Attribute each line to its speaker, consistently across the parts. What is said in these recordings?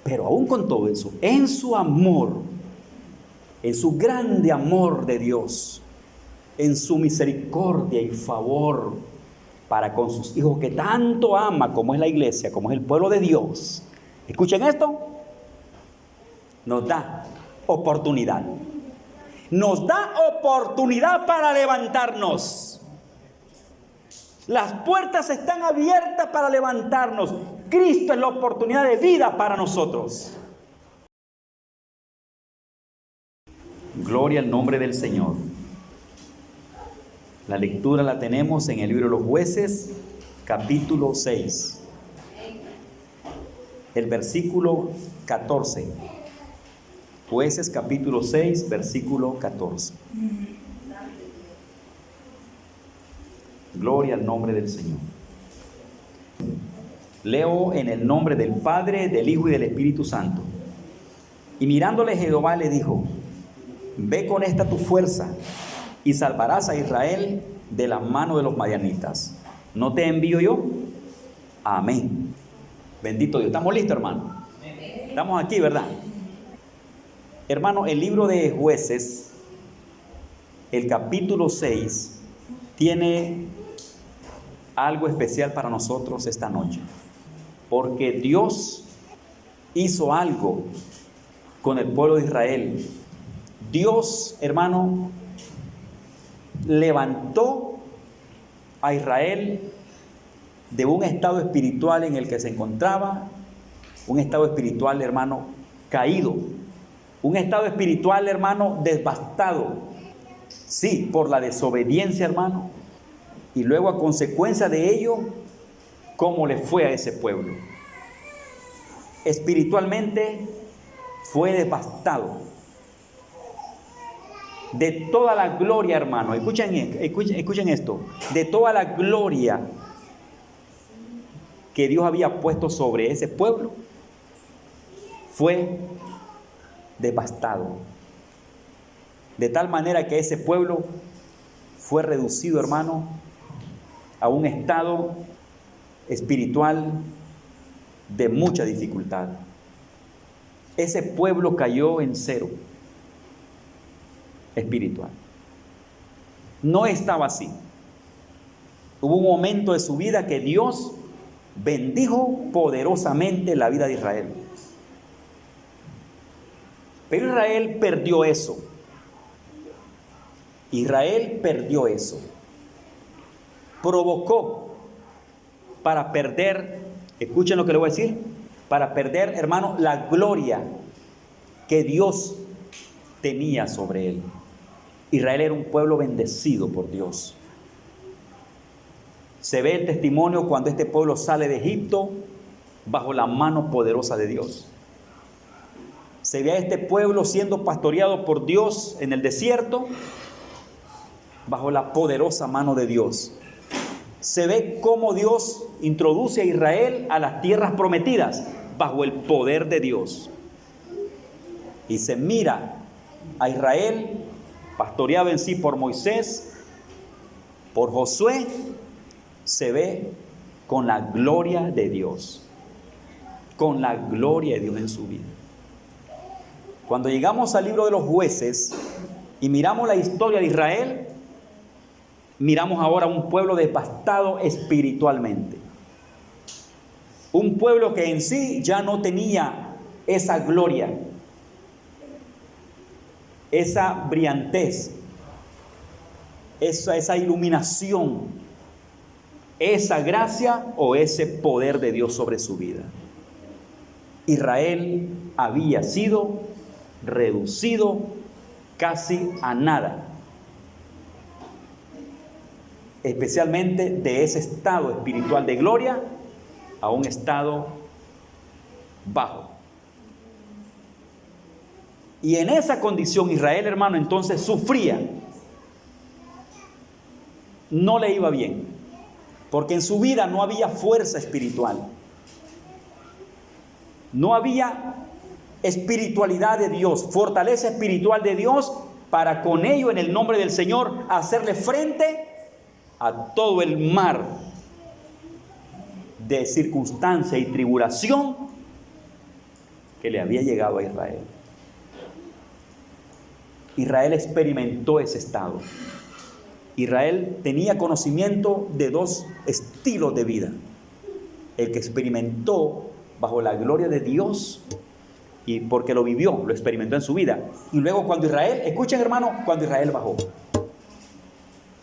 Speaker 1: Pero aún con todo eso, en su amor, en su grande amor de Dios, en su misericordia y favor para con sus hijos que tanto ama, como es la iglesia, como es el pueblo de Dios. Escuchen esto, nos da oportunidad. Nos da oportunidad para levantarnos. Las puertas están abiertas para levantarnos. Cristo es la oportunidad de vida para nosotros. Gloria al nombre del Señor. La lectura la tenemos en el libro de los Jueces, capítulo 6. El versículo 14. Jueces capítulo 6, versículo 14. Gloria al nombre del Señor. Leo en el nombre del Padre, del Hijo y del Espíritu Santo. Y mirándole Jehová le dijo: ve con esta tu fuerza y salvarás a Israel de la mano de los madianitas. ¿No te envío yo? Amén. Bendito Dios. ¿Estamos listos, hermano? Estamos aquí, ¿verdad? Hermano, el libro de Jueces, el capítulo 6, tiene algo especial para nosotros esta noche. Porque Dios hizo algo con el pueblo de Israel. Dios, hermano, levantó a Israel de un estado espiritual en el que se encontraba, un estado espiritual, hermano, caído, un estado espiritual, hermano, devastado, sí, por la desobediencia, hermano, y luego a consecuencia de ello, cómo le fue a ese pueblo. Espiritualmente fue devastado. De toda la gloria, hermano, escuchen esto, de toda la gloria que Dios había puesto sobre ese pueblo, fue devastado. De tal manera que ese pueblo fue reducido, hermano, a un estado espiritual de mucha dificultad. Ese pueblo cayó en cero espiritual. No estaba así. Hubo un momento de su vida que Dios bendijo poderosamente la vida de Israel. Pero Israel perdió eso. Israel perdió eso. Provocó para perder, escuchen lo que le voy a decir, para perder, hermano, la gloria que Dios tenía sobre él. Israel era un pueblo bendecido por Dios. Se ve el testimonio cuando este pueblo sale de Egipto bajo la mano poderosa de Dios. Se ve a este pueblo siendo pastoreado por Dios en el desierto bajo la poderosa mano de Dios. Se ve cómo Dios introduce a Israel a las tierras prometidas bajo el poder de Dios. Y se mira a Israel pastoreado en sí por Moisés, por Josué, se ve con la gloria de Dios, con la gloria de Dios en su vida. Cuando llegamos al libro de los Jueces y miramos la historia de Israel, miramos ahora un pueblo devastado espiritualmente. Un pueblo que en sí ya no tenía esa gloria, esa brillantez, esa iluminación, esa gracia o ese poder de Dios sobre su vida. Israel había sido reducido casi a nada, especialmente de ese estado espiritual de gloria a un estado bajo. Y en esa condición Israel, hermano, entonces sufría. No le iba bien, porque en su vida no había fuerza espiritual. No había espiritualidad de Dios, fortaleza espiritual de Dios para con ello, en el nombre del Señor, hacerle frente a todo el mar de circunstancia y tribulación que le había llegado a Israel. Israel experimentó ese estado. Israel tenía conocimiento de dos estilos de vida. El que experimentó bajo la gloria de Dios, y porque lo vivió, lo experimentó en su vida. Y luego cuando Israel, escuchen hermano, cuando Israel bajó,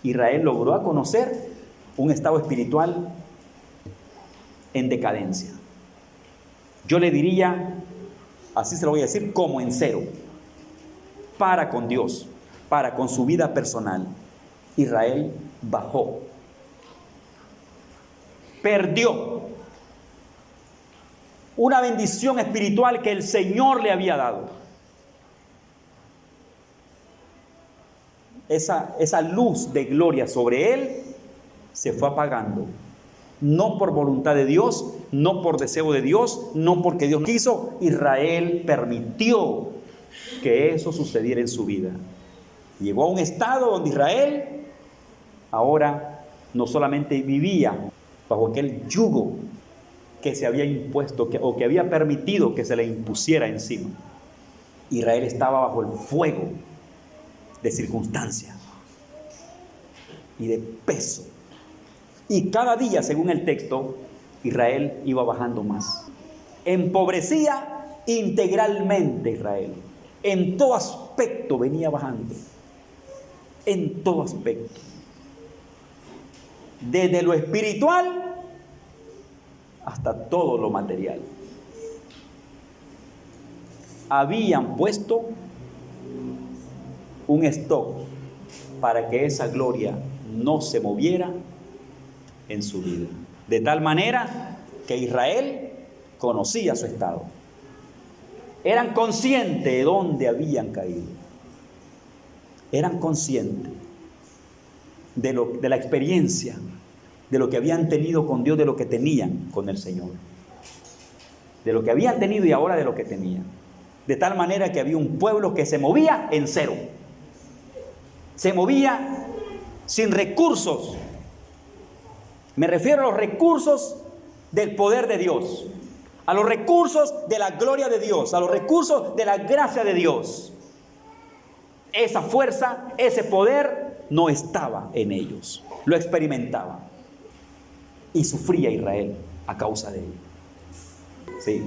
Speaker 1: Israel logró conocer un estado espiritual en decadencia. Yo le diría, así se lo voy a decir, como en cero. Para con Dios, para con su vida personal, Israel bajó. Perdió una bendición espiritual que el Señor le había dado. Esa luz de gloria sobre él se fue apagando. No por voluntad de Dios, no por deseo de Dios, no porque Dios quiso. Israel permitió que eso sucediera en su vida. Llegó a un estado donde Israel ahora no solamente vivía bajo aquel yugo que se había impuesto o que había permitido que se le impusiera encima. Israel estaba bajo el fuego de circunstancias y de peso. Y cada día, según el texto, Israel iba bajando más. Empobrecía integralmente Israel. En todo aspecto venía bajando. En todo aspecto. Desde lo espiritual hasta todo lo material. Habían puesto un stop para que esa gloria no se moviera en su vida. De tal manera que Israel conocía su estado. Eran conscientes de dónde habían caído. Eran conscientes de la experiencia, de lo que habían tenido con Dios, de lo que tenían con el Señor. De lo que habían tenido y ahora de lo que tenían. De tal manera que había un pueblo que se movía en cero. Se movía sin recursos. Me refiero a los recursos del poder de Dios, a los recursos de la gloria de Dios, a los recursos de la gracia de Dios. Esa fuerza, ese poder no estaba en ellos. Lo experimentaban. Y sufría Israel a causa de ello. Sí.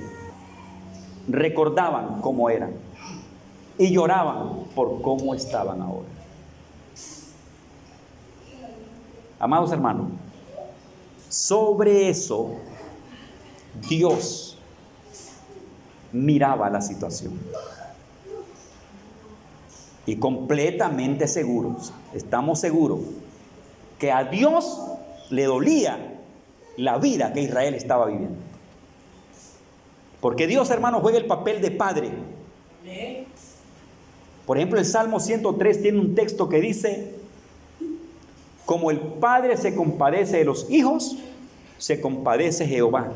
Speaker 1: Recordaban cómo eran y lloraban por cómo estaban ahora. Amados hermanos, sobre eso Dios miraba la situación. Y completamente seguros, estamos seguros, que a Dios le dolía la vida que Israel estaba viviendo. Porque Dios, hermano, juega el papel de padre. Por ejemplo, el Salmo 103 tiene un texto que dice: como el padre se compadece de los hijos, se compadece Jehová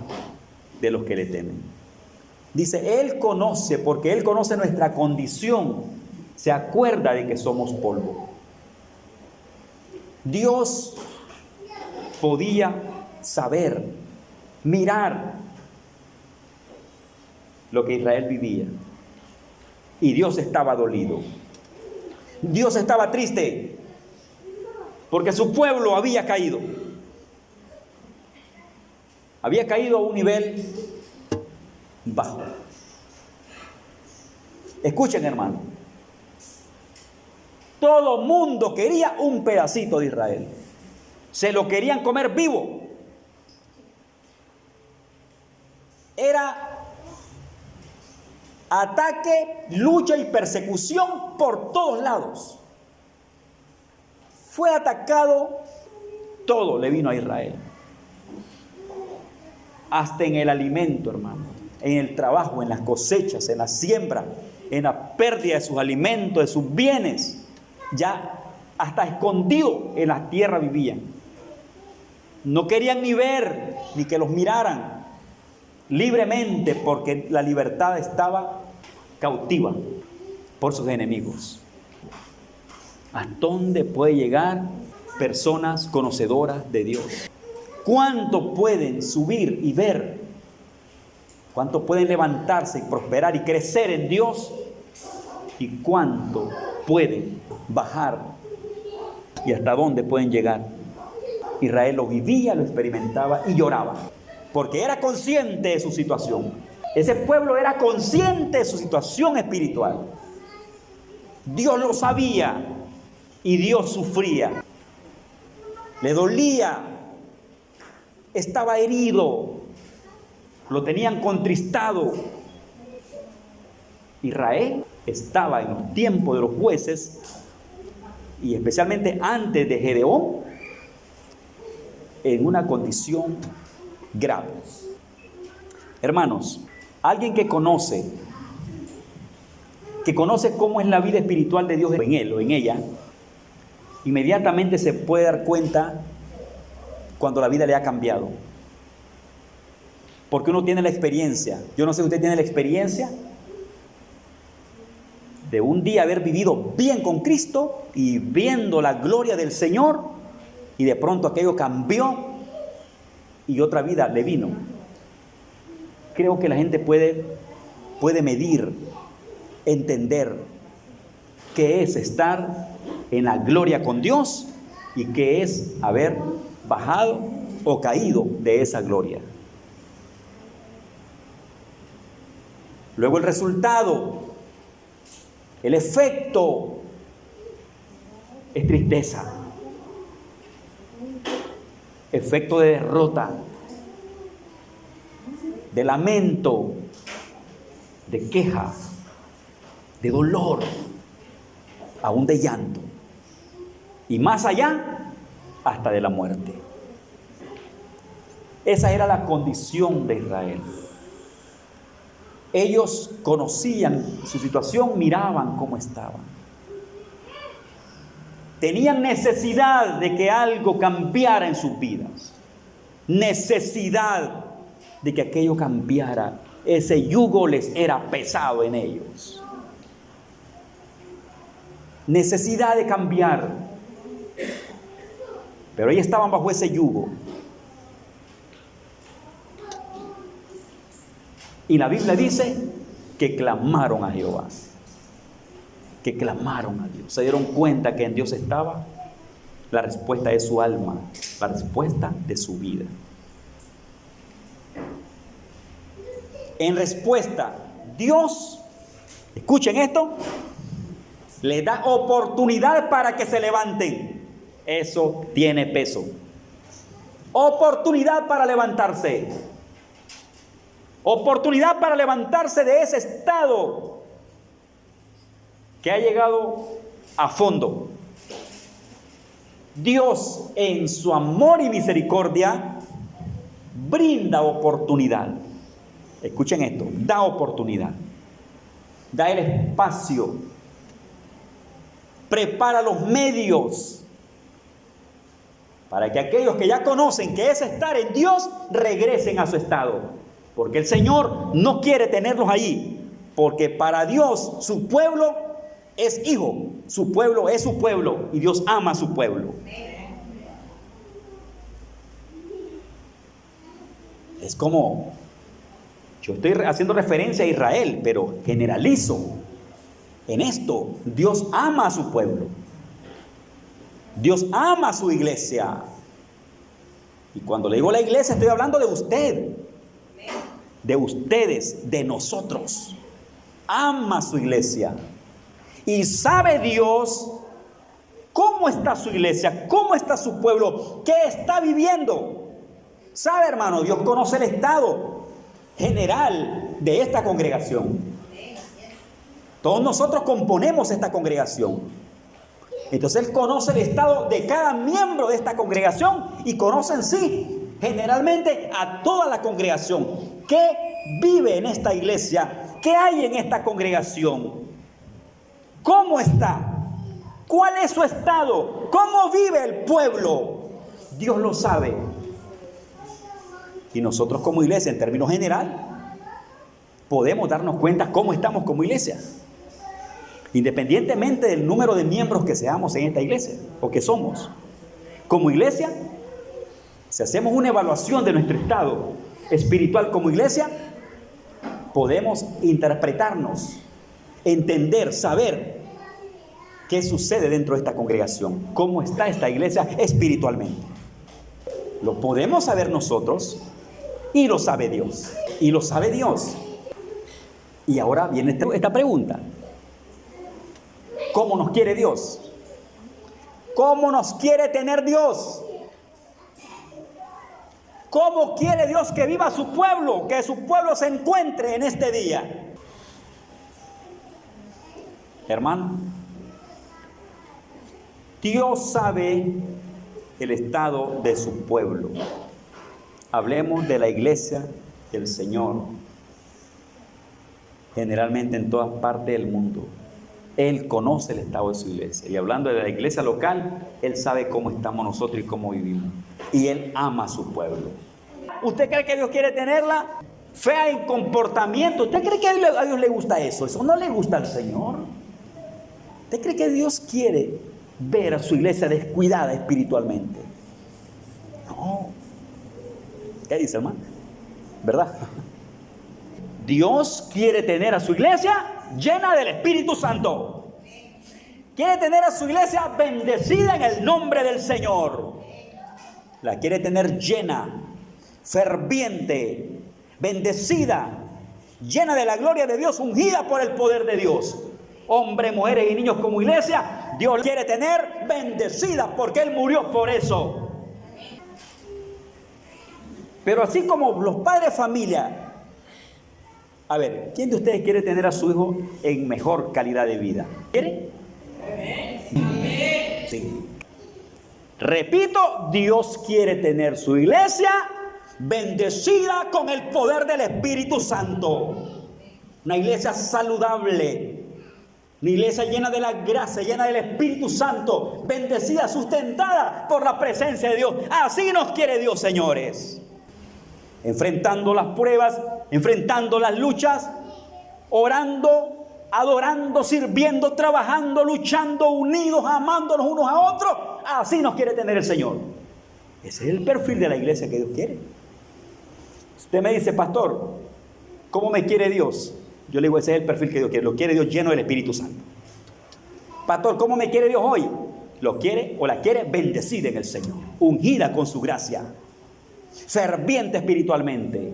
Speaker 1: de los que le temen. Dice, Él conoce, porque Él conoce nuestra condición, se acuerda de que somos polvo. Dios podía saber, mirar lo que Israel vivía. Y Dios estaba dolido. Dios estaba triste porque su pueblo había caído. Había caído a un nivel bajo. Escuchen, hermano. Todo mundo quería un pedacito de Israel. Se lo querían comer vivo. Era ataque, lucha y persecución por todos lados. Fue atacado, todo le vino a Israel. Hasta en el alimento, hermano, en el trabajo, en las cosechas, en la siembra, en la pérdida de sus alimentos, de sus bienes. Ya hasta escondido en la tierra vivían. No querían ni ver, ni que los miraran libremente, porque la libertad estaba cautiva por sus enemigos. ¿Hasta dónde puede llegar personas conocedoras de Dios? ¿Cuánto pueden subir y ver ¿Cuántos pueden levantarse y prosperar y crecer en Dios? ¿Y cuánto pueden bajar? ¿Y hasta dónde pueden llegar? Israel lo vivía, lo experimentaba y lloraba, porque era consciente de su situación. Ese pueblo era consciente de su situación espiritual. Dios lo sabía y Dios sufría. Le dolía, estaba herido, lo tenían contristado. Israel estaba en los tiempos de los jueces y especialmente antes de Gedeón en una condición grave. Hermanos, alguien que conoce cómo es la vida espiritual de Dios en él o en ella, inmediatamente se puede dar cuenta cuando la vida le ha cambiado. Porque uno tiene la experiencia. Yo no sé si usted tiene la experiencia de un día haber vivido bien con Cristo y viendo la gloria del Señor, y de pronto aquello cambió y otra vida le vino. Creo que la gente puede medir, entender qué es estar en la gloria con Dios y qué es haber bajado o caído de esa gloria. Luego el resultado, el efecto es tristeza, efecto de derrota, de lamento, de queja, de dolor, aún de llanto, y más allá, hasta de la muerte. Esa era la condición de Israel. Ellos conocían su situación, miraban cómo estaban. Tenían necesidad de que algo cambiara en sus vidas. Necesidad de que aquello cambiara. Ese yugo les era pesado en ellos. Necesidad de cambiar. Pero ellos estaban bajo ese yugo. Y la Biblia dice que clamaron a Jehová. Que clamaron a Dios. Se dieron cuenta que en Dios estaba la respuesta de su alma, la respuesta de su vida. En respuesta, Dios, escuchen esto, les da oportunidad para que se levanten. Eso tiene peso. Oportunidad para levantarse. Oportunidad para levantarse de ese estado que ha llegado a fondo. Dios, en su amor y misericordia, brinda oportunidad. Escuchen esto, da oportunidad, da el espacio, prepara los medios para que aquellos que ya conocen que es estar en Dios regresen a su estado. Porque el Señor no quiere tenerlos allí, porque para Dios su pueblo es hijo, su pueblo es su pueblo y Dios ama a su pueblo. Es como, yo estoy haciendo referencia a Israel, pero generalizo en esto. Dios ama a su pueblo. Dios ama a su iglesia. Y cuando le digo la iglesia, estoy hablando de usted, de ustedes, de nosotros. Ama a su iglesia. Y sabe Dios cómo está su iglesia, cómo está su pueblo, qué está viviendo. Sabe, hermano, Dios conoce el estado general de esta congregación. Todos nosotros componemos esta congregación. Entonces Él conoce el estado de cada miembro de esta congregación y conoce en sí, generalmente, a toda la congregación. ¿Qué vive en esta iglesia? ¿Qué hay en esta congregación? ¿Cómo está? ¿Cuál es su estado? ¿Cómo vive el pueblo? Dios lo sabe. Y nosotros como iglesia, en términos general, podemos darnos cuenta cómo estamos como iglesia. Independientemente del número de miembros que seamos en esta iglesia, o que somos. Como iglesia, si hacemos una evaluación de nuestro estado espiritual como iglesia, podemos interpretarnos, entender, saber qué sucede dentro de esta congregación, cómo está esta iglesia espiritualmente. Lo podemos saber nosotros y lo sabe Dios. Y lo sabe Dios. Y ahora viene esta pregunta. ¿Cómo nos quiere Dios? ¿Cómo nos quiere tener Dios? ¿Cómo quiere Dios que viva su pueblo? Que su pueblo se encuentre en este día. Hermano, Dios sabe el estado de su pueblo. Hablemos de la iglesia del Señor, generalmente en todas partes del mundo. Él conoce el estado de su iglesia. Y hablando de la iglesia local, Él sabe cómo estamos nosotros y cómo vivimos. Y Él ama a su pueblo. ¿Usted cree que Dios quiere tenerla fea en comportamiento? ¿Usted cree que a Dios le gusta eso? ¿Eso no le gusta al Señor? ¿Usted cree que Dios quiere ver a su iglesia descuidada espiritualmente? No. ¿Qué dice, hermano? ¿Verdad? Dios quiere tener a su iglesia llena del Espíritu Santo. Quiere tener a su iglesia bendecida en el nombre del Señor. La quiere tener llena, ferviente, bendecida, llena de la gloria de Dios, ungida por el poder de Dios. Hombres, mujeres y niños como iglesia, Dios quiere tener bendecida porque Él murió por eso. Pero así como los padres de familia, a ver, ¿quién de ustedes quiere tener a su hijo en mejor calidad de vida? ¿Quiere? Sí. Repito, Dios quiere tener su iglesia bendecida con el poder del Espíritu Santo. Una iglesia saludable, una iglesia llena de la gracia, llena del Espíritu Santo, bendecida, sustentada por la presencia de Dios. Así nos quiere Dios, señores. Enfrentando las pruebas, enfrentando las luchas, orando, adorando, sirviendo, trabajando, luchando, unidos, amándonos unos a otros. Así nos quiere tener el Señor. Ese es el perfil de la iglesia que Dios quiere. Usted me dice, pastor, ¿cómo me quiere Dios? Yo le digo, ese es el perfil que Dios quiere. Lo quiere Dios lleno del Espíritu Santo. Pastor, ¿cómo me quiere Dios hoy? Lo quiere o la quiere bendecida en el Señor, ungida con su gracia, ferviente espiritualmente,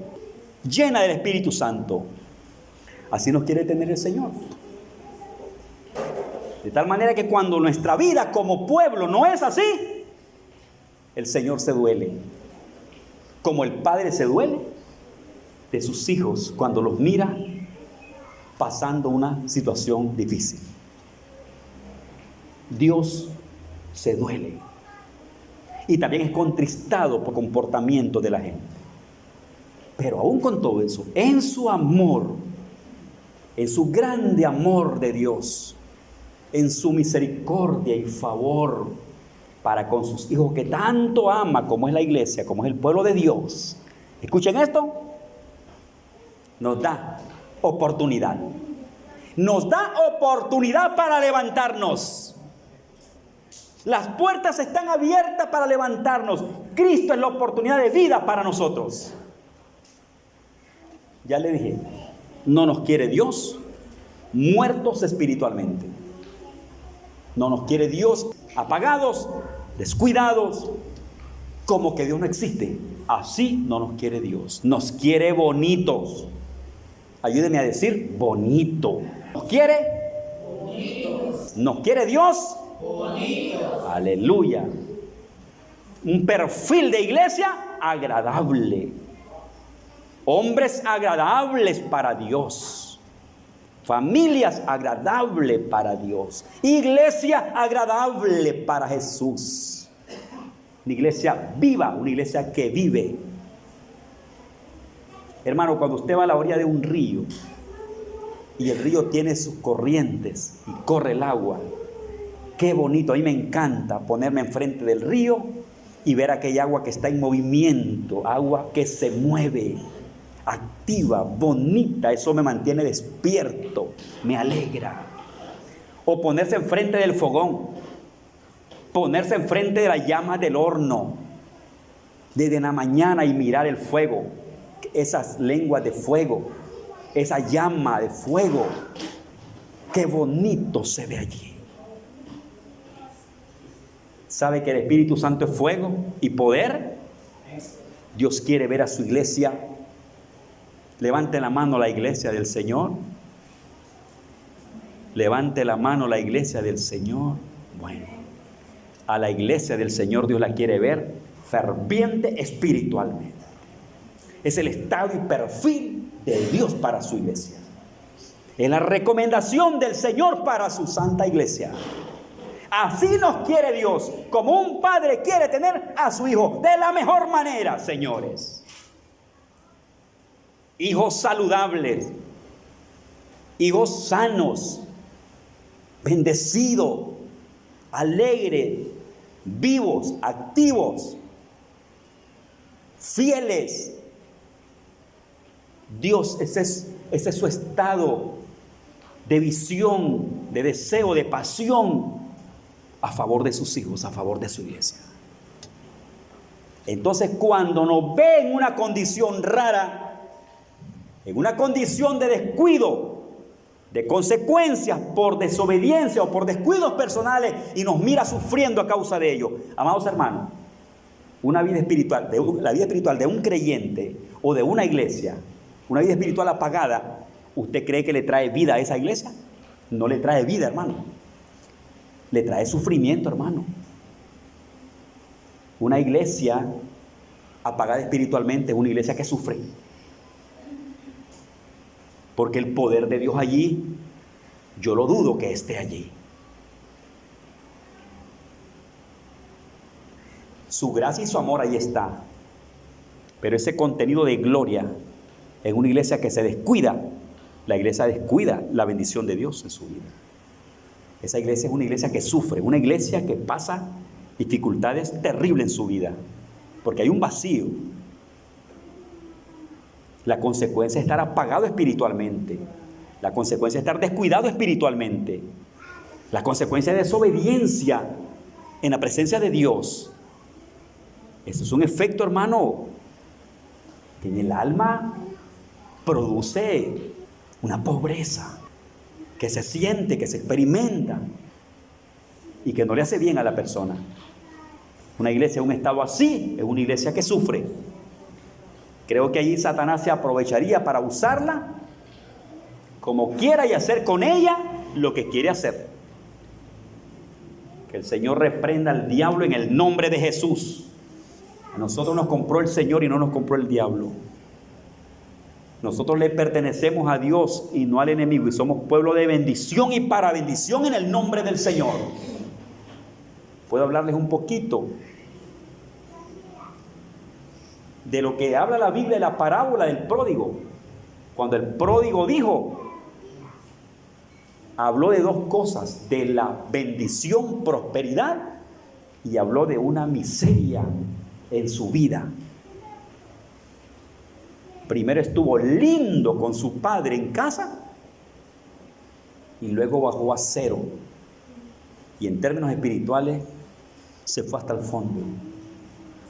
Speaker 1: llena del Espíritu Santo. Así nos quiere tener el Señor. De tal manera que cuando nuestra vida como pueblo no es así, el Señor se duele. Como el padre se duele de sus hijos cuando los mira pasando una situación difícil. Dios se duele. Y también es contristado por comportamiento de la gente. Pero aún con todo eso, en su amor, en su grande amor de Dios, en su misericordia y favor para con sus hijos que tanto ama, como es la iglesia, como es el pueblo de Dios. Escuchen esto. Nos da oportunidad. Nos da oportunidad para levantarnos. Las puertas están abiertas para levantarnos. Cristo es la oportunidad de vida para nosotros. Ya le dije, no nos quiere Dios muertos espiritualmente. No nos quiere Dios apagados, descuidados, como que Dios no existe. Así no nos quiere Dios. Nos quiere bonitos. Ayúdeme a decir bonito. ¿Nos quiere? Bonitos. ¿Nos quiere Dios? Bonitos. Aleluya. Un perfil de iglesia agradable. Hombres agradables para Dios. Familias agradables para Dios. Iglesia agradable para Jesús. Una iglesia viva, una iglesia que vive. Hermano, cuando usted va a la orilla de un río y el río tiene sus corrientes y corre el agua, qué bonito. A mí me encanta ponerme enfrente del río y ver aquella agua que está en movimiento, agua que se mueve, activa, bonita. Eso me mantiene despierto, me alegra. O ponerse enfrente del fogón, ponerse enfrente de las llamas del horno, desde la mañana y mirar el fuego, esas lenguas de fuego, esa llama de fuego. Qué bonito se ve allí. ¿Sabe que el Espíritu Santo es fuego y poder? Dios quiere ver a su iglesia. Levante la mano la iglesia del Señor. Levante la mano la iglesia del Señor. Bueno, a la iglesia del Señor Dios la quiere ver ferviente espiritualmente. Es el estado y perfil de Dios para su iglesia. Es la recomendación del Señor para su santa iglesia. Así nos quiere Dios, como un padre quiere tener a su hijo, de la mejor manera, señores. Hijos saludables, hijos sanos, bendecidos, alegres, vivos, activos, fieles. Dios, ese es su estado de visión, de deseo, de pasión a favor de sus hijos, a favor de su iglesia. Entonces, cuando nos ve en una condición rara, en una condición de descuido, de consecuencias por desobediencia o por descuidos personales, y nos mira sufriendo a causa de ello, amados hermanos, una vida espiritual, la vida espiritual de un creyente o de una iglesia, una vida espiritual apagada, ¿usted cree que le trae vida a esa iglesia? No le trae vida, hermano. Le trae sufrimiento, hermano. Una iglesia apagada espiritualmente es una iglesia que sufre. Porque el poder de Dios allí, yo lo dudo que esté allí. Su gracia y su amor ahí está. Pero ese contenido de gloria en una iglesia que se descuida, la iglesia descuida la bendición de Dios en su vida. Esa iglesia es una iglesia que sufre, una iglesia que pasa dificultades terribles en su vida, porque hay un vacío. La consecuencia es estar apagado espiritualmente, la consecuencia es estar descuidado espiritualmente, la consecuencia es desobediencia en la presencia de Dios. Eso es un efecto, hermano, que en el alma produce una pobreza que se siente, que se experimenta y que no le hace bien a la persona. Una iglesia en un estado así es una iglesia que sufre. Creo que allí Satanás se aprovecharía para usarla como quiera y hacer con ella lo que quiere hacer. Que el Señor reprenda al diablo en el nombre de Jesús. A nosotros nos compró el Señor y no nos compró el diablo. Nosotros le pertenecemos a Dios y no al enemigo, y somos pueblo de bendición y para bendición en el nombre del Señor. Puedo hablarles un poquito de lo que habla la Biblia de la parábola del pródigo. Cuando el pródigo habló de dos cosas: de la bendición, prosperidad, y habló de una miseria en su vida. Primero estuvo lindo con su padre en casa y luego bajó a cero. Y en términos espirituales se fue hasta el fondo.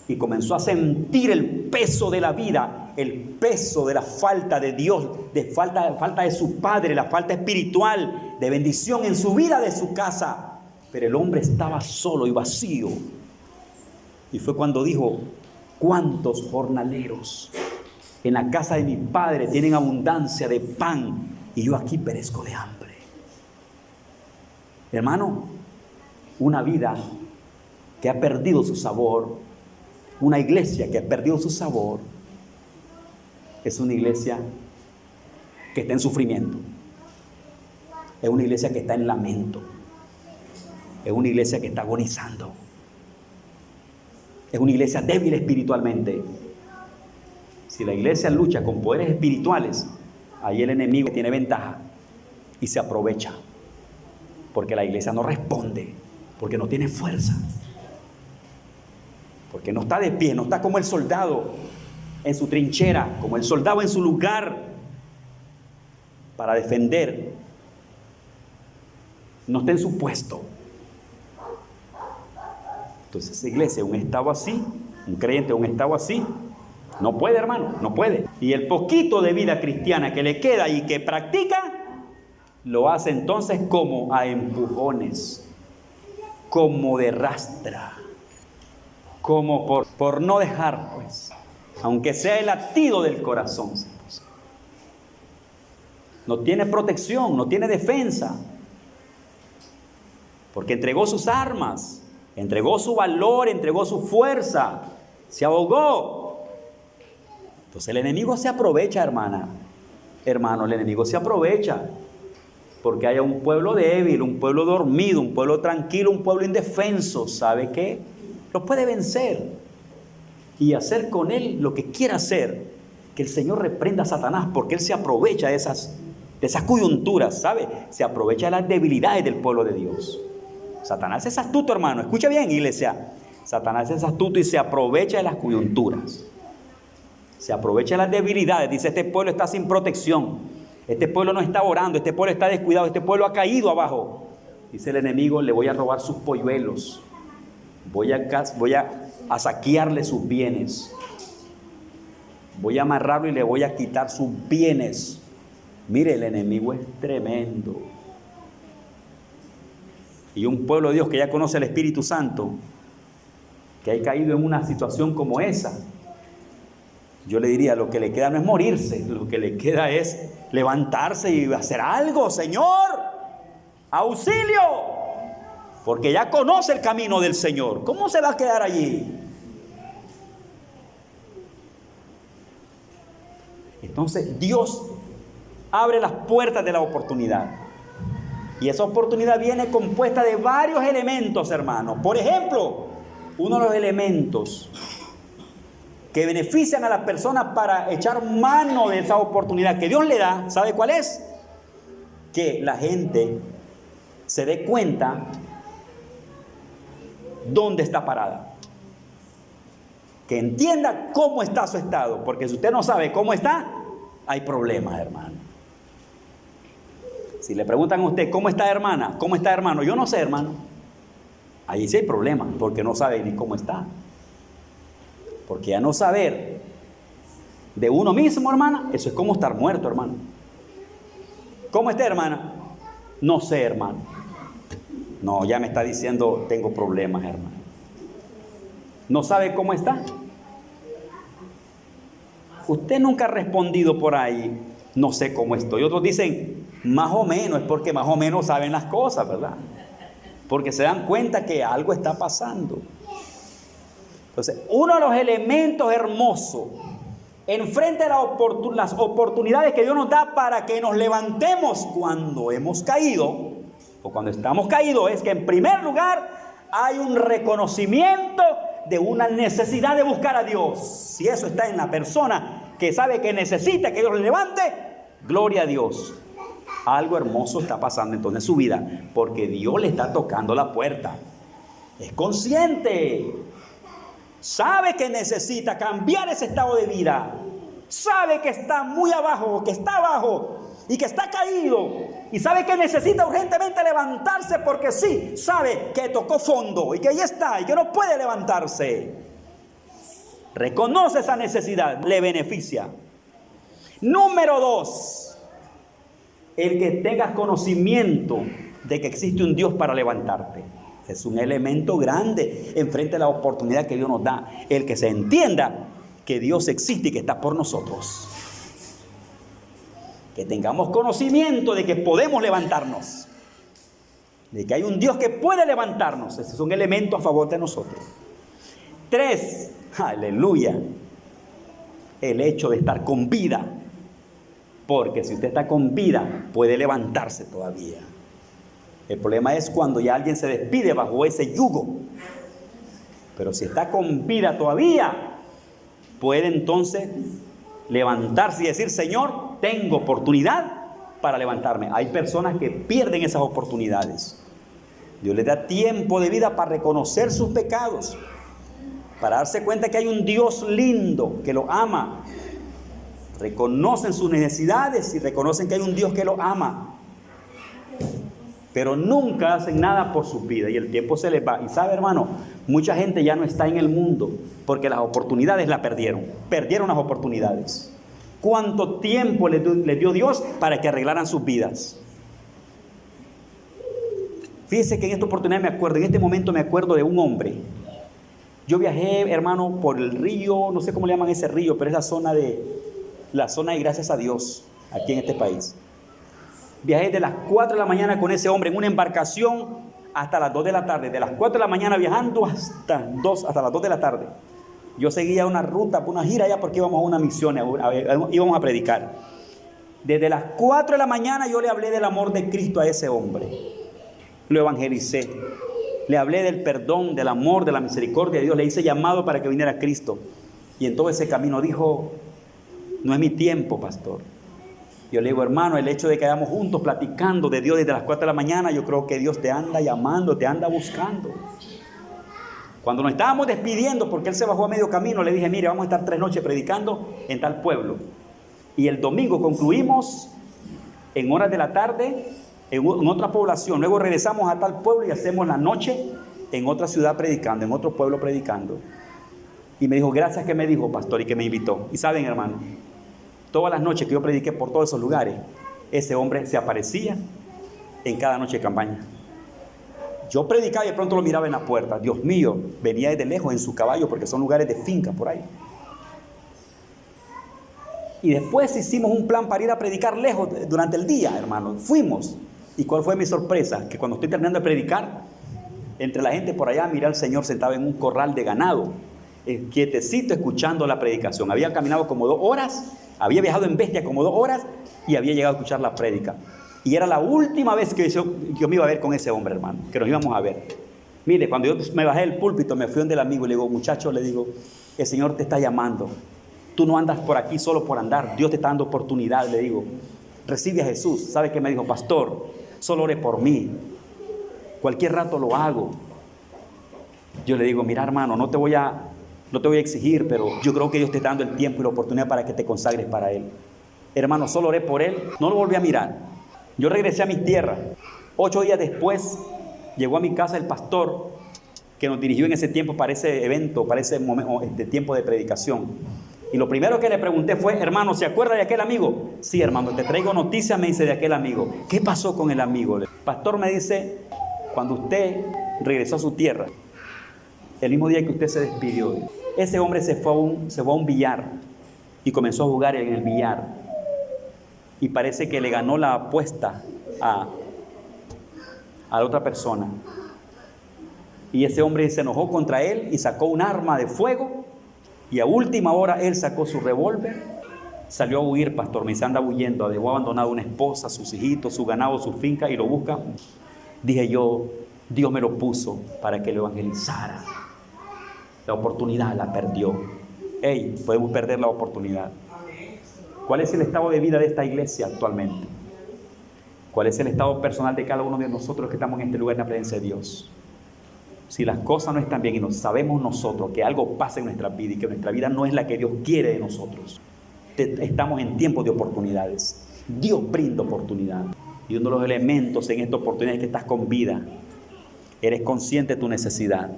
Speaker 1: Y comenzó a sentir el peso de la vida, el peso de la falta de Dios, de falta de su padre, la falta espiritual, de bendición en su vida, de su casa. Pero el hombre estaba solo y vacío. Y fue cuando dijo: ¿cuántos jornaleros en la casa de mi padre tienen abundancia de pan y yo aquí perezco de hambre? Hermano, una vida que ha perdido su sabor, una iglesia que ha perdido su sabor, es una iglesia que está en sufrimiento, es una iglesia que está en lamento, es una iglesia que está agonizando, es una iglesia débil espiritualmente. Si la iglesia lucha con poderes espirituales, ahí el enemigo tiene ventaja y se aprovecha, porque la iglesia no responde, porque no tiene fuerza, porque no está de pie, no está como el soldado en su trinchera, como el soldado en su lugar para defender, no está en su puesto. Entonces esa iglesia, un estado así, un creyente, un estado así, No puede, hermano, no puede. Y el poquito de vida cristiana que le queda y que practica, lo hace entonces como a empujones, como de rastra, como por no dejar, pues, aunque sea el latido del corazón. No tiene protección, no tiene defensa, porque entregó sus armas, entregó su valor, entregó su fuerza, se ahogó. Entonces el enemigo se aprovecha, hermano, el enemigo se aprovecha, porque haya un pueblo débil, un pueblo dormido, un pueblo tranquilo, un pueblo indefenso. ¿Sabe qué? Lo puede vencer y hacer con él lo que quiera hacer. Que el Señor reprenda a Satanás, porque él se aprovecha de esas coyunturas, ¿sabe? Se aprovecha de las debilidades del pueblo de Dios. Satanás es astuto, hermano. Escucha bien, iglesia. Satanás es astuto y se aprovecha de las coyunturas. Se aprovecha de las debilidades. Dice, este pueblo está sin protección. Este pueblo no está orando. Este pueblo está descuidado. Este pueblo ha caído abajo. Dice el enemigo, le voy a robar sus polluelos. Voy a saquearle sus bienes. Voy a amarrarlo y le voy a quitar sus bienes. Mire, el enemigo es tremendo. Y un pueblo de Dios que ya conoce el Espíritu Santo, que ha caído en una situación como esa, yo le diría, lo que le queda no es morirse, lo que le queda es levantarse y hacer algo. Señor, auxilio, porque ya conoce el camino del Señor. ¿Cómo se va a quedar allí? Entonces Dios abre las puertas de la oportunidad. Y esa oportunidad viene compuesta de varios elementos, hermanos. Por ejemplo, uno de los elementos que benefician a las personas para echar mano de esa oportunidad que Dios le da, ¿sabe cuál es? Que la gente se dé cuenta dónde está parada. Que entienda cómo está su estado. Porque si usted no sabe cómo está, hay problemas, hermano. Si le preguntan a usted, ¿cómo está, hermana? ¿Cómo está, hermano? Yo no sé, hermano. Ahí sí hay problemas, porque no sabe ni cómo está. Porque ya no saber de uno mismo, hermana, eso es como estar muerto, hermano. ¿Cómo está, hermana? No sé, hermano. No, ya me está diciendo, tengo problemas, hermano. ¿No sabe cómo está? Usted nunca ha respondido por ahí, no sé cómo estoy. Otros dicen, más o menos, es porque más o menos saben las cosas, ¿verdad? Porque se dan cuenta que algo está pasando. Entonces, uno de los elementos hermosos enfrente de las oportunidades que Dios nos da para que nos levantemos cuando hemos caído o cuando estamos caídos, es que en primer lugar hay un reconocimiento de una necesidad de buscar a Dios. Si eso está en la persona que sabe que necesita que Dios le levante, gloria a Dios. Algo hermoso está pasando entonces en su vida, porque Dios le está tocando la puerta. Es consciente. Sabe que necesita cambiar ese estado de vida. Sabe que está muy abajo, que está abajo y que está caído. Y sabe que necesita urgentemente levantarse porque sí, sabe que tocó fondo y que ahí está y que no puede levantarse. Reconoce esa necesidad, le beneficia. Número 2, el que tengas conocimiento de que existe un Dios para levantarte. Es un elemento grande enfrente de la oportunidad que Dios nos da. El que se entienda que Dios existe y que está por nosotros. Que tengamos conocimiento de que podemos levantarnos. De que hay un Dios que puede levantarnos. Ese es un elemento a favor de nosotros. 3, aleluya, el hecho de estar con vida. Porque si usted está con vida, puede levantarse todavía. El problema es cuando ya alguien se despide bajo ese yugo. Pero si está con vida todavía, puede entonces levantarse y decir, Señor, tengo oportunidad para levantarme. Hay personas que pierden esas oportunidades. Dios les da tiempo de vida para reconocer sus pecados, para darse cuenta que hay un Dios lindo que lo ama. Reconocen sus necesidades y reconocen que hay un Dios que lo ama. pero nunca hacen nada por su vida y el tiempo se les va. Y sabe, hermano, mucha gente ya no está en el mundo porque las oportunidades la perdieron las oportunidades. ¿Cuánto tiempo les dio Dios para que arreglaran sus vidas? Fíjese que en esta oportunidad en este momento me acuerdo de un hombre. Yo viajé, hermano, por el río, no sé cómo le llaman ese río, pero es la zona de gracias a Dios, aquí en este país. Viajé de las 4 de la mañana con ese hombre en una embarcación hasta las 2 de la tarde. De las 4 de la mañana viajando hasta las 2 de la tarde. Yo seguía una ruta, una gira allá porque íbamos a una misión, íbamos a predicar. Desde las 4 de la mañana yo le hablé del amor de Cristo a ese hombre. Lo evangelicé. Le hablé del perdón, del amor, de la misericordia de Dios. Le hice llamado para que viniera a Cristo. Y en todo ese camino dijo, no es mi tiempo, pastor. Yo le digo, hermano, el hecho de que hayamos juntos platicando de Dios desde las 4 de la mañana, yo creo que Dios te anda llamando, te anda buscando. Cuando nos estábamos despidiendo, porque él se bajó a medio camino, le dije, mire, vamos a estar 3 noches predicando en tal pueblo. Y el domingo concluimos en horas de la tarde en otra población. Luego regresamos a tal pueblo y hacemos la noche en otra ciudad predicando, en otro pueblo predicando. Y me dijo, gracias que me dijo, pastor, y que me invitó. Y saben, hermano, todas las noches que yo prediqué por todos esos lugares, ese hombre se aparecía en cada noche de campaña. Yo predicaba y de pronto lo miraba en la puerta. Dios mío, venía desde lejos en su caballo, porque son lugares de finca por ahí. Y después hicimos un plan para ir a predicar lejos durante el día, hermano. Fuimos. ¿Y cuál fue mi sorpresa? Que cuando estoy terminando de predicar, entre la gente por allá, miré al Señor sentado en un corral de ganado, quietecito escuchando la predicación. Había caminado como 2 horas, había viajado en bestia como 2 horas y había llegado a escuchar la prédica. Y era la última vez que yo me iba a ver con ese hombre, hermano, que nos íbamos a ver. Mire, cuando yo me bajé del púlpito, me fui donde el amigo y le digo, muchacho, le digo, el Señor te está llamando. Tú no andas por aquí solo por andar. Dios te está dando oportunidad, le digo. Recibe a Jesús. ¿Sabe qué me dijo? Pastor, solo ore por mí. Cualquier rato lo hago. Yo le digo, mira, hermano, no te voy a exigir, pero yo creo que Dios te está dando el tiempo y la oportunidad para que te consagres para Él. Hermano, solo oré por él. No lo volví a mirar. Yo regresé a mi tierra. 8 días después llegó a mi casa el pastor que nos dirigió en ese tiempo para ese evento, para ese momento, tiempo de predicación. Y lo primero que le pregunté fue, hermano, ¿se acuerda de aquel amigo? Sí, hermano, te traigo noticias, me dice, de aquel amigo. ¿Qué pasó con el amigo? El pastor me dice, cuando usted regresó a su tierra, el mismo día que usted se despidió, ese hombre se fue a un billar y comenzó a jugar en el billar. Y parece que le ganó la apuesta a la otra persona. Y ese hombre se enojó contra él y sacó un arma de fuego. Y a última hora él sacó su revólver, salió a huir, pastor. Me dice, anda huyendo, dejó abandonado una esposa, sus hijitos, su ganado, su finca, y lo busca. Dije yo, Dios me lo puso para que lo evangelizara. La oportunidad la perdió. Podemos perder la oportunidad. ¿Cuál es el estado de vida de esta iglesia actualmente? ¿Cuál es el estado personal de cada uno de nosotros que estamos en este lugar en la presencia de Dios? Si las cosas no están bien y no sabemos nosotros que algo pasa en nuestra vida y que nuestra vida no es la que Dios quiere de nosotros, estamos en tiempos de oportunidades. Dios brinda oportunidad. Y uno de los elementos en esta oportunidad es que estás con vida. Eres consciente de tu necesidad.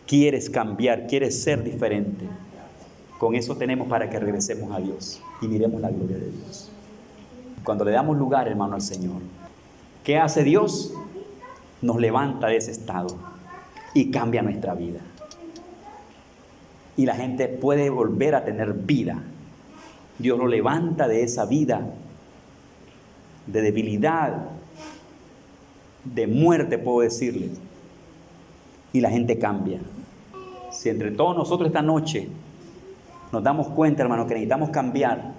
Speaker 1: Quieres cambiar, quieres ser diferente. Con eso tenemos para que regresemos a Dios y miremos la gloria de Dios. Cuando le damos lugar, hermano, al Señor, ¿qué hace Dios? Nos levanta de ese estado y cambia nuestra vida. Y la gente puede volver a tener vida. Dios lo levanta de esa vida de debilidad, de muerte, puedo decirles. Y la gente cambia. Si entre todos nosotros esta noche nos damos cuenta, hermano, que necesitamos cambiar,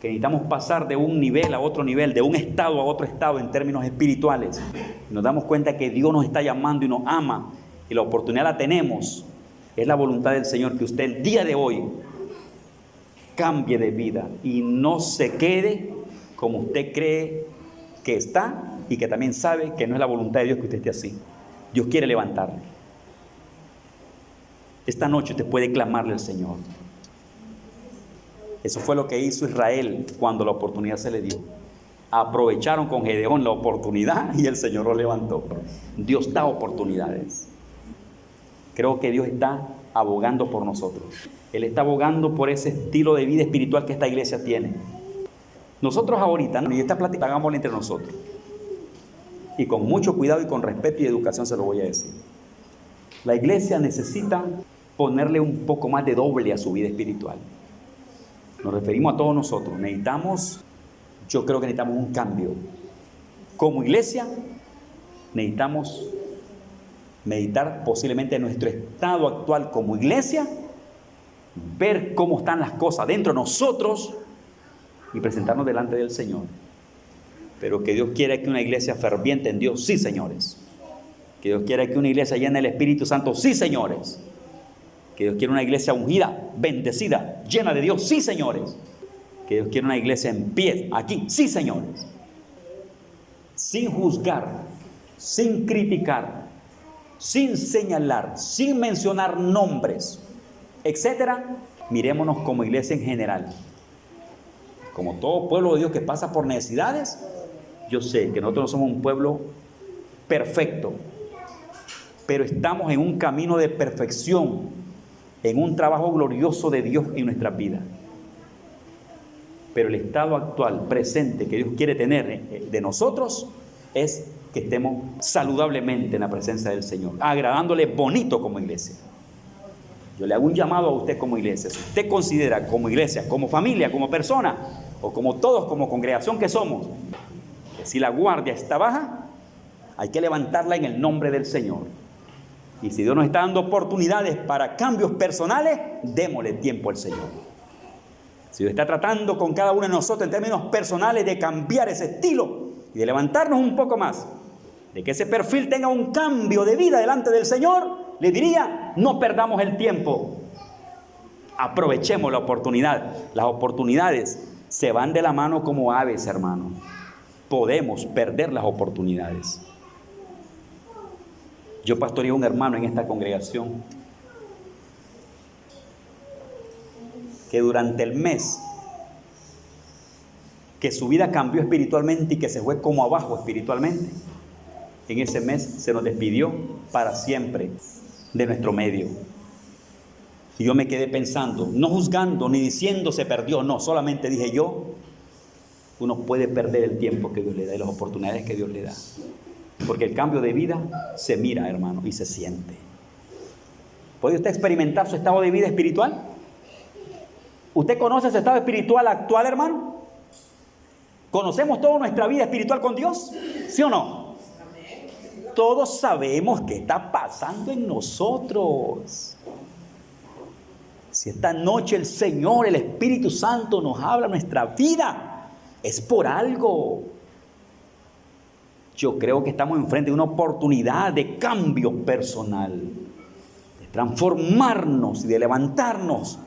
Speaker 1: que necesitamos pasar de un nivel a otro nivel, de un estado a otro estado en términos espirituales, nos damos cuenta que Dios nos está llamando y nos ama y la oportunidad la tenemos. Es la voluntad del Señor que usted el día de hoy cambie de vida y no se quede como usted cree que está y que también sabe que no es la voluntad de Dios que usted esté así. Dios quiere levantarle. Esta noche usted puede clamarle al Señor. Eso fue lo que hizo Israel cuando la oportunidad se le dio. Aprovecharon con Gedeón la oportunidad y el Señor lo levantó. Dios da oportunidades. Creo que Dios está abogando por nosotros. Él está abogando por ese estilo de vida espiritual que esta iglesia tiene. Nosotros ahorita, y esta plática hagámosla entre nosotros. Y con mucho cuidado y con respeto y educación se lo voy a decir. La iglesia necesita ponerle un poco más de doble a su vida espiritual. Nos referimos a todos nosotros. Yo creo que necesitamos un cambio. Como iglesia, necesitamos meditar posiblemente en nuestro estado actual como iglesia, ver cómo están las cosas dentro de nosotros y presentarnos delante del Señor. Pero que Dios quiera que una iglesia ferviente en Dios, sí, señores. Que Dios quiera que una iglesia llena del Espíritu Santo, sí, señores. Que Dios quiera una iglesia ungida, bendecida, llena de Dios, sí, señores. Que Dios quiera una iglesia en pie, aquí, sí, señores. Sin juzgar, sin criticar, sin señalar, sin mencionar nombres, etcétera. Mirémonos como iglesia en general. Como todo pueblo de Dios que pasa por necesidades, yo sé que nosotros no somos un pueblo perfecto, pero estamos en un camino de perfección, en un trabajo glorioso de Dios en nuestras vidas. Pero el estado actual, presente, que Dios quiere tener de nosotros, es que estemos saludablemente en la presencia del Señor, agradándole bonito como iglesia. Yo le hago un llamado a usted como iglesia. Si usted considera como iglesia, como familia, como persona, o como todos, como congregación que somos, que si la guardia está baja, hay que levantarla en el nombre del Señor. Y si Dios nos está dando oportunidades para cambios personales, démosle tiempo al Señor. Si Dios está tratando con cada uno de nosotros en términos personales de cambiar ese estilo y de levantarnos un poco más, de que ese perfil tenga un cambio de vida delante del Señor, le diría, no perdamos el tiempo. Aprovechemos la oportunidad. Las oportunidades se van de la mano como aves, hermano. Podemos perder las oportunidades. Yo pastoreé a un hermano en esta congregación que durante el mes que su vida cambió espiritualmente y que se fue como abajo espiritualmente, en ese mes se nos despidió para siempre de nuestro medio. Y yo me quedé pensando, no juzgando ni diciendo se perdió, no, solamente dije yo, uno puede perder el tiempo que Dios le da y las oportunidades que Dios le da. Porque el cambio de vida se mira, hermano, y se siente. ¿Puede usted experimentar su estado de vida espiritual? ¿Usted conoce su estado espiritual actual, hermano? ¿Conocemos toda nuestra vida espiritual con Dios? ¿Sí o no? Todos sabemos qué está pasando en nosotros. Si esta noche el Señor, el Espíritu Santo nos habla en nuestra vida, es por algo. Yo creo que estamos enfrente de una oportunidad de cambio personal, de transformarnos y de levantarnos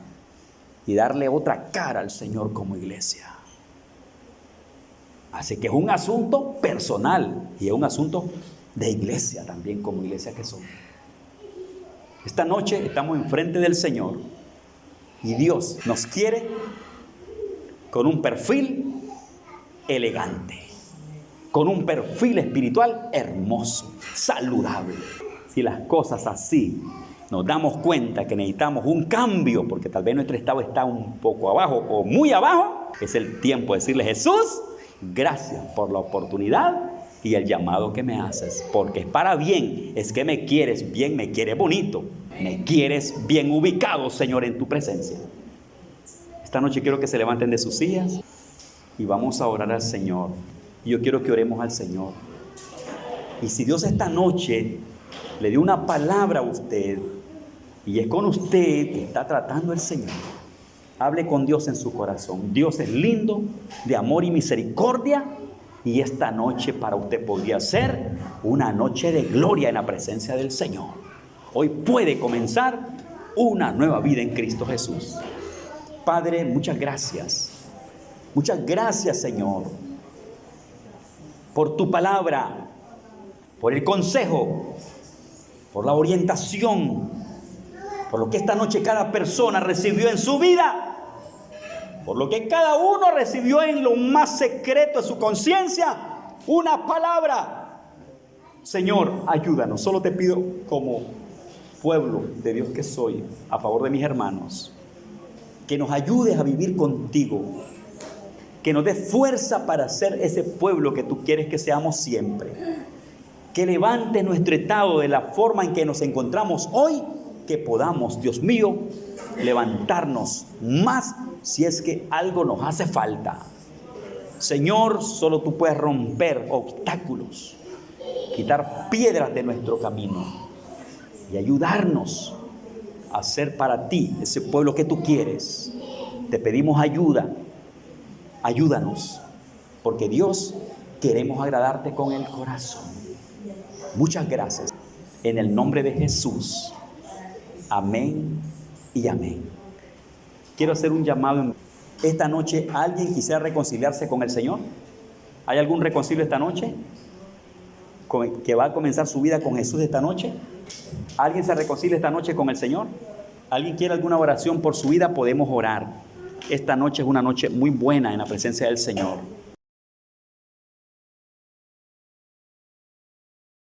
Speaker 1: y darle otra cara al Señor como iglesia. Así que es un asunto personal y es un asunto de iglesia también, como iglesia que somos. Esta noche estamos enfrente del Señor y Dios nos quiere con un perfil elegante, con un perfil espiritual hermoso, saludable. Si las cosas así nos damos cuenta que necesitamos un cambio, porque tal vez nuestro estado está un poco abajo o muy abajo, es el tiempo de decirle: Jesús, gracias por la oportunidad y el llamado que me haces, porque es para bien, es que me quieres bien, me quieres bonito, me quieres bien ubicado, Señor, en tu presencia. Esta noche quiero que se levanten de sus sillas y vamos a orar al Señor. Yo quiero que oremos al Señor. Y si Dios esta noche le dio una palabra a usted y es con usted que está tratando el Señor, hable con Dios en su corazón. Dios es lindo, de amor y misericordia, y esta noche para usted podría ser una noche de gloria en la presencia del Señor. Hoy puede comenzar una nueva vida en Cristo Jesús. Padre, muchas gracias. Muchas gracias, Señor, por tu palabra, por el consejo, por la orientación, por lo que esta noche cada persona recibió en su vida. por lo que cada uno recibió en lo más secreto de su conciencia una palabra. Señor, ayúdanos. Solo te pido como pueblo de Dios que soy, a favor de mis hermanos, que nos ayudes a vivir contigo, que nos des fuerza para ser ese pueblo que tú quieres que seamos siempre, que levante nuestro estado de la forma en que nos encontramos hoy, que podamos, Dios mío, levantarnos más si es que algo nos hace falta. Señor, solo tú puedes romper obstáculos, quitar piedras de nuestro camino y ayudarnos a ser para ti ese pueblo que tú quieres. Te pedimos ayuda, ayúdanos, porque Dios, queremos agradarte con el corazón. Muchas gracias, en el nombre de Jesús. Amén y amén. Quiero hacer un llamado. Esta noche, ¿alguien quisiera reconciliarse con el Señor? ¿Hay algún reconcilio esta noche? ¿Que va a comenzar su vida con Jesús esta noche? ¿Alguien se reconcilia esta noche con el Señor? ¿Alguien quiere alguna oración por su vida? Podemos orar. Esta noche es una noche muy buena en la presencia del Señor.